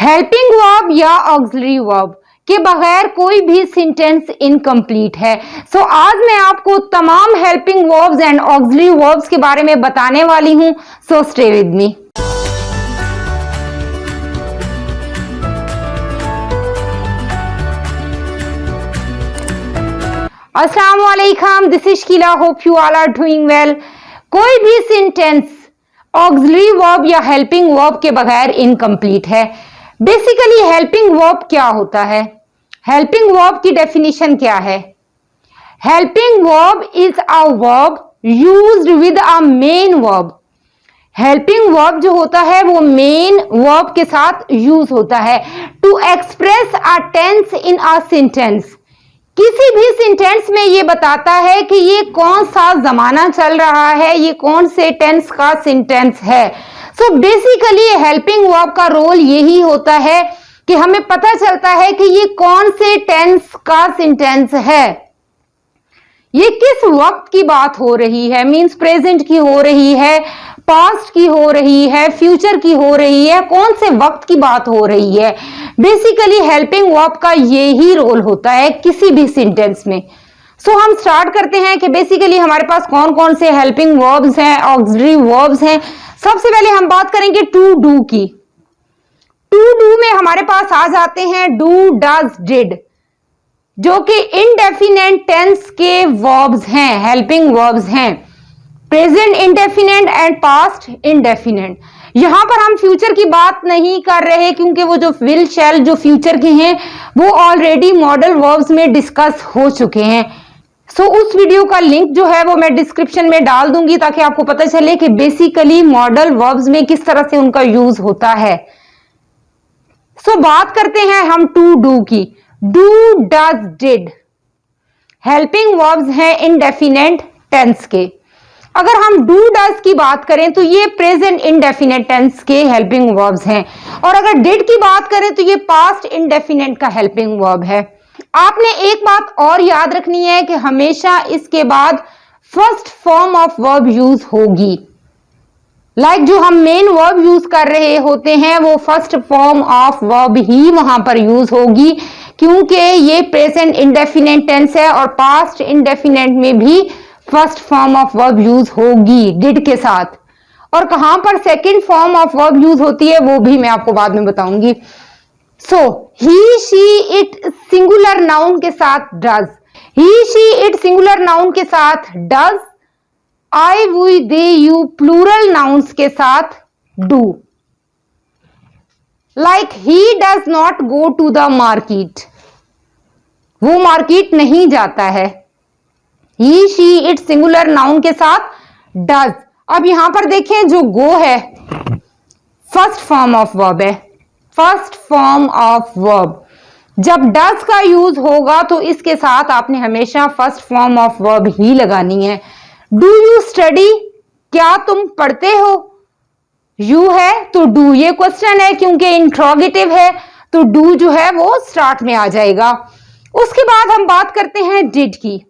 Helping verb या auxiliary verb के बगैर कोई भी सेंटेंस इनकम्प्लीट है। सो आज मैं आपको तमाम helping verbs and auxiliary verbs के बारे में बताने वाली हूं। So stay with me. अस्सलाम वालेकुम, this is Sheela, hope you all are doing well. कोई भी सेंटेंस ऑक्सिलरी वर्ब या हेल्पिंग वर्ब के बगैर इनकम्प्लीट है। बेसिकली हेल्पिंग वर्ब क्या होता है? हेल्पिंग वर्ब की डेफिनेशन क्या है? Helping verb is a verb used with a main verb. Helping verb जो होता है वो मेन वर्ब के साथ यूज होता है to express a tense in a sentence. किसी भी सेंटेंस में ये बताता है कि ये कौन सा जमाना चल रहा है, ये कौन से टेंस का सेंटेंस है। सो बेसिकली हेल्पिंग वर्ब का रोल यही होता है कि हमें पता चलता है कि ये कौन से टेंस का सेंटेंस है, ये किस वक्त की बात हो रही है, मींस प्रेजेंट की हो रही है, पास्ट की हो रही है, फ्यूचर की हो रही है, कौन से वक्त की बात हो रही है। बेसिकली हेल्पिंग वर्ब का यही रोल होता है किसी भी सेंटेंस में। सो हम स्टार्ट करते हैं कि बेसिकली हमारे पास कौन कौन से हेल्पिंग वर्ब्स हैं, ऑक्सिलरी वर्ब्स हैं। सबसे पहले हम बात करेंगे टू डू की। टू डू में हमारे पास आ जाते हैं डू, डज, डिड, जो कि इनडेफिनेट टेंस के वर्ब्स हैं, हेल्पिंग वर्ब्स हैं। Present indefinite and past indefinite. यहां पर हम फ्यूचर की बात नहीं कर रहे क्योंकि वो जो विल, शैल जो फ्यूचर के हैं वो ऑलरेडी मॉडल वर्ब्स में डिस्कस हो चुके हैं। सो उस वीडियो का लिंक जो है वो मैं डिस्क्रिप्शन में डाल दूंगी ताकि आपको पता चले कि बेसिकली मॉडल वर्ब्स में किस तरह से उनका यूज होता है। सो बात करते हैं हम टू डू की। Do, does, did helping verbs हैं इनडेफिनेट टेंस के। अगर हम डू, डज की बात करें तो ये प्रेजेंट इंडेफिनेट टेंस के हेल्पिंग वर्ब्स हैं, और अगर डिड की बात करें तो ये पास्ट इंडेफिनेट का हेल्पिंग वर्ब है। आपने एक बात और याद रखनी है कि हमेशा इसके बाद first form of verb use होगी। लाइक जो हम मेन वर्ब यूज कर रहे होते हैं वो फर्स्ट फॉर्म ऑफ वर्ब ही वहां पर यूज होगी, क्योंकि ये प्रेजेंट इंडेफिनेट टेंस है और पास्ट इंडेफिनेट में भी first form of verb use होगी डिड के साथ। और कहां पर second form of verb use होती है वो भी मैं आपको बाद में बताऊंगी। So he, she, it singular noun के साथ does, he, she, it singular noun के साथ does, I, we, they, you plural nouns के साथ do. Like he does not go to the market, वो मार्केट नहीं जाता है। ही, शी, इट सिंगुलर नाउन के साथ डज। अब यहां पर देखें जो गो है फर्स्ट फॉर्म ऑफ वर्ब है, फर्स्ट फॉर्म ऑफ वर्ब। जब डज का यूज होगा तो इसके साथ आपने हमेशा फर्स्ट फॉर्म ऑफ वर्ब ही लगानी है। डू यू स्टडी, क्या तुम पढ़ते हो? यू है तो डू, ये क्वेश्चन है क्योंकि इंट्रोगेटिव है तो डू जो है वो स्टार्ट में आ जाएगा। उसके बाद हम बात करते हैं डिड की।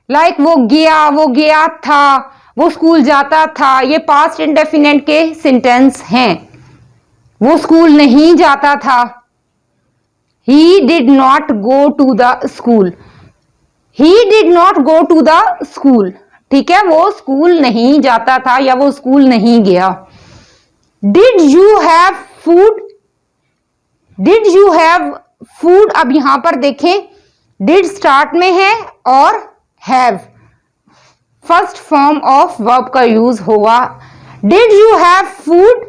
लाइक वो गया था, वो स्कूल जाता था, ये पास्ट इंडेफिनेट के सेंटेंस हैं। वो स्कूल नहीं जाता था, he did not go to the school, he did not go to the school. ठीक है, वो स्कूल नहीं जाता था या वो स्कूल नहीं गया। Did you have food, did you have food. अब यहां पर देखें डिड स्टार्ट में है और have first form of verb का यूज होगा। Did you have food,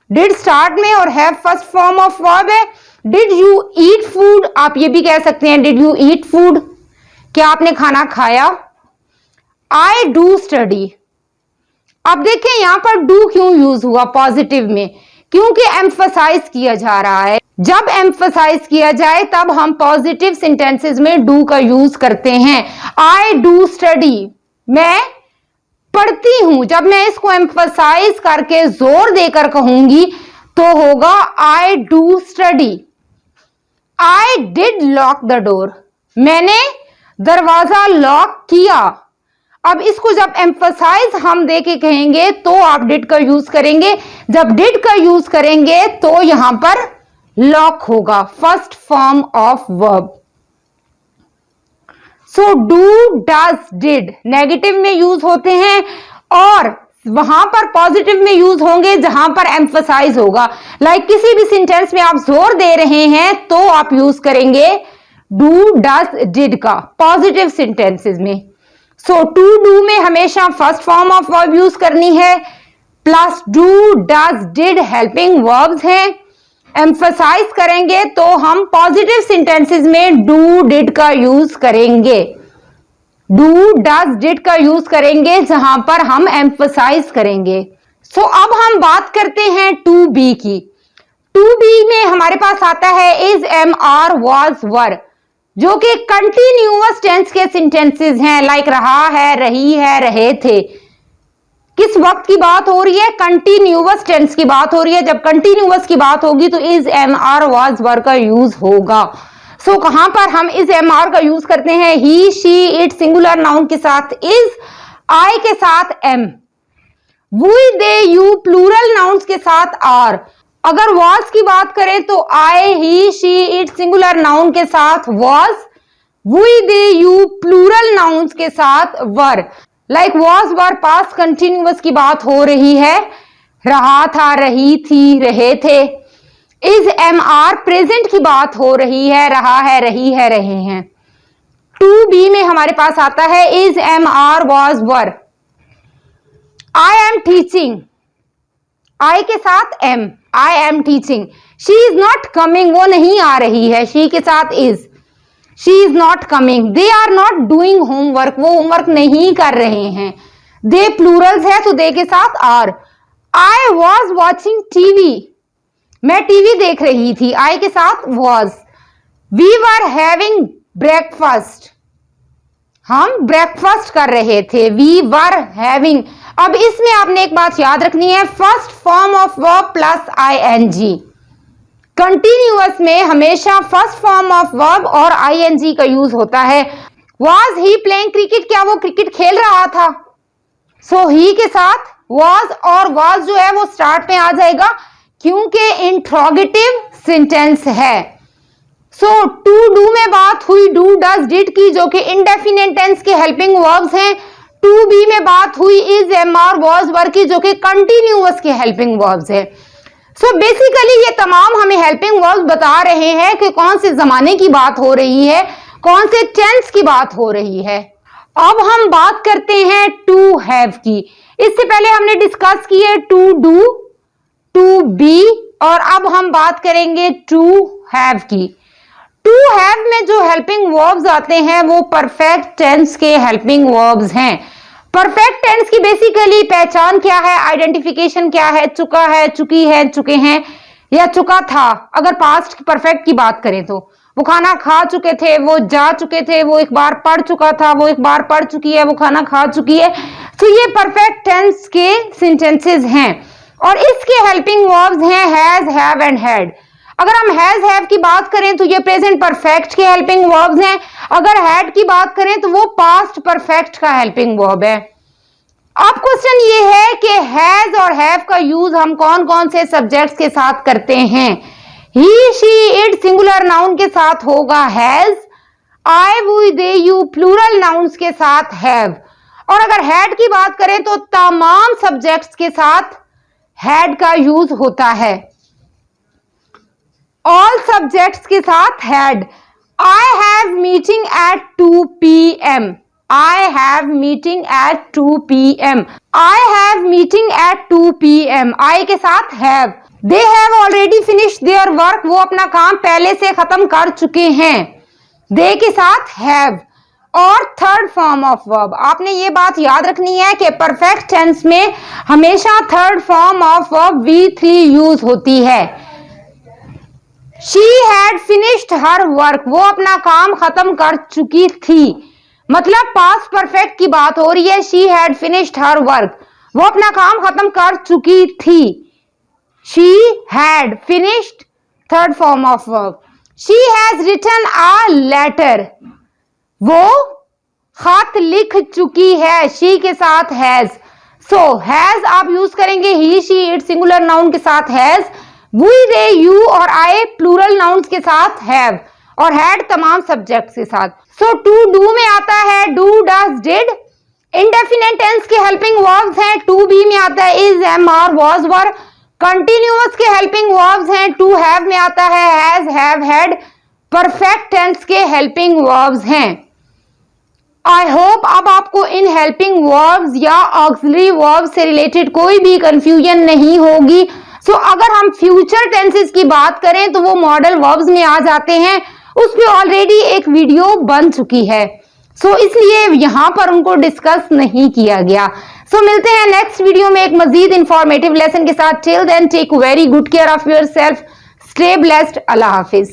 did start में और have first form of verb है। डिड यू ईट फूड, आप ये भी कह सकते हैं डिड यू ईट फूड, क्या आपने खाना खाया। I do study. अब देखें यहां पर डू क्यों यूज हुआ पॉजिटिव में, क्योंकि एम्फसाइज किया जा रहा है। जब एम्फसाइज किया जाए तब हम पॉजिटिव सेंटेंसेस में डू का यूज करते हैं। आई डू स्टडी, मैं पढ़ती हूं। जब मैं इसको एम्फसाइज करके जोर देकर कहूंगी तो होगा I do study. I did lock the door, मैंने दरवाजा लॉक किया। अब इसको जब एम्फसाइज हम देके कहेंगे तो आप डिड का यूज करेंगे। जब डिड का यूज करेंगे तो यहां पर लॉक होगा, first form of verb. So do, does, did negative में यूज होते हैं और वहां पर पॉजिटिव में यूज होंगे जहां पर एम्फसाइज होगा। लाइक किसी भी सेंटेंस में आप जोर दे रहे हैं तो आप यूज करेंगे डू, डज, डिड का पॉजिटिव सेंटेंसेस में। सो टू डू में हमेशा first form of verb use करनी है, plus do, does, did helping verbs हैं। एम्फसाइज करेंगे तो हम पॉजिटिव सेंटेंसेस में डू, डिड का यूज करेंगे, डू, डज, डिड का यूज करेंगे जहां पर हम एम्फसाइज करेंगे। सो अब हम बात करते हैं टू बी की। टू बी में हमारे पास आता है इज, एम, आर, वाज, वर, जो कि कंटिन्यूअस टेंस के सेंटेंसेस हैं। लाइक रहा है, रही है, रहे थे। किस वक्त की बात हो रही है? कंटिन्यूअस टेंस की बात हो रही है। जब कंटिन्यूअस की बात होगी तो is, am, are, was, were का यूज होगा। सो कहां पर हम इज, एम, आर का यूज करते हैं? He, she, it singular noun के साथ इज, आई के साथ am, we, they, you plural nouns के साथ आर। अगर वॉज की बात करें तो I, he, she, it singular noun के साथ was, we, they, you plural nouns के साथ were. Like was, were past continuous की बात हो रही है, रहा था, रही थी, रहे थे। इज, एम, आर प्रेजेंट की बात हो रही है, रहा है, रही है, रहे हैं। टू बी में हमारे पास आता है is, am, are, was, were. I am teaching, I के साथ am, I am teaching. She is not coming, वो नहीं आ रही है, शी के साथ is, she is not coming. They are not doing homework, वो होमवर्क नहीं कर रहे हैं। दे प्लूरल्स है तो दे के साथ are. I was watching TV, मैं टीवी देख रही थी, आई के साथ was. We were having breakfast, हम ब्रेकफास्ट कर रहे थे, वी वर हैविंग। अब इसमें आपने एक बात याद रखनी है, first form of verb plus I N G. Continuous में हमेशा फर्स्ट फॉर्म ऑफ वर्ब और आईएनजी का यूज होता है। वाज ही प्लेइंग क्रिकेट, क्या वो क्रिकेट खेल रहा था? सो ही के साथ वाज और वाज जो है वो स्टार्ट में आ जाएगा क्योंकि इंट्रोगेटिव सेंटेंस है। सो टू डू में बात हुई डू, डज, डिड की, जो कि इंडेफिनिट टेंस के हेल्पिंग वर्ब्स हैं। टू बी में बात हुई इज, एम, आर, वॉज, वर की, जो कि कंटिन्यूअस के हेल्पिंग वर्ब्स है। सो बेसिकली ये तमाम हमें हेल्पिंग वर्ब्स बता रहे हैं कि कौन से जमाने की बात हो रही है, कौन से टेंस की बात हो रही है। अब हम बात करते हैं टू हैव की। इससे पहले हमने डिस्कस की है टू डू, टू बी, और अब हम बात करेंगे टू हैव की। टू हैव में जो हेल्पिंग वर्ब्स आते हैं वो परफेक्ट टेंस के हेल्पिंग वर्ब्स हैं। परफेक्ट टेंस की बेसिकली पहचान क्या है, आइडेंटिफिकेशन क्या है? चुका है, चुकी है, चुके हैं या चुका था। अगर पास्ट परफेक्ट की बात करें तो वो खाना खा चुके थे, वो जा चुके थे, वो एक बार पढ़ चुका था, वो एक बार पढ़ चुकी है, वो खाना खा चुकी है। तो ये परफेक्ट टेंस के सेंटेंसेस हैं और इसके हेल्पिंग वर्ब्स हैं हैज, हैव एंड हैड। अगर हम हैज, हैव की बात करें तो ये प्रेजेंट परफेक्ट के हेल्पिंग वर्ब्स हैं। अगर हैड की बात करें तो वो पास्ट परफेक्ट का हेल्पिंग वर्ब है। अब क्वेश्चन ये है कि हैज और हैव का यूज हम कौन कौन से सब्जेक्ट्स के साथ करते हैं? He, she, it singular noun के साथ होगा has, I, we, they, you plural nouns के साथ हैव। और अगर हैड की बात करें तो तमाम सब्जेक्ट्स के साथ हैड का यूज होता है, ऑल सब्जेक्ट्स के साथ had. I have meeting at 2 PM, I have meeting at 2 PM. I have meeting at 2 PM. I के साथ have. They have already finished their work. वो अपना काम पहले से खत्म कर चुके हैं। They के साथ have. और थर्ड फॉर्म ऑफ वर्ब, आपने ये बात याद रखनी है कि परफेक्ट टेंस में हमेशा third form of verb V3 use होती है। She had finished her work. वो अपना काम खत्म कर चुकी थी, मतलब पास्ट परफेक्ट की बात हो रही है। She had finished her work, वो अपना काम खत्म कर चुकी थी। She had finished, third form of verb. She has written a letter, वो खत लिख चुकी है, शी के साथ हैज। सो हैज आप यूज करेंगे he, she, it singular noun के साथ हैज, वी, दे, यू और आई प्लूरल नाउन्स के साथ हैव, और हैड तमाम सब्जेक्ट्स के साथ। सो टू डू में आता है do, does, did. Indefinite tense के हेल्पिंग वर्ब्स हैं, टू बी में आता है is, am, are, was, were. Continuous के हेल्पिंग वर्ब्स हैं, टू हैव में आता है has, have, had. Perfect tense के हेल्पिंग वर्ब्स हैं। आई होप अब आपको इन हेल्पिंग वर्ब्स या ऑक्सिलरी वर्ब्स से रिलेटेड कोई भी कंफ्यूजन नहीं होगी। सो अगर हम फ्यूचर टेंसेस की बात करें तो वो मॉडल वर्ब्स में आ जाते हैं, उस पर ऑलरेडी एक वीडियो बन चुकी है, सो इसलिए यहां पर उनको डिस्कस नहीं किया गया। सो मिलते हैं नेक्स्ट वीडियो में एक मजीद इंफॉर्मेटिव लेसन के साथ। Till then take very good care of yourself, stay blessed, अल्लाह हाफिज।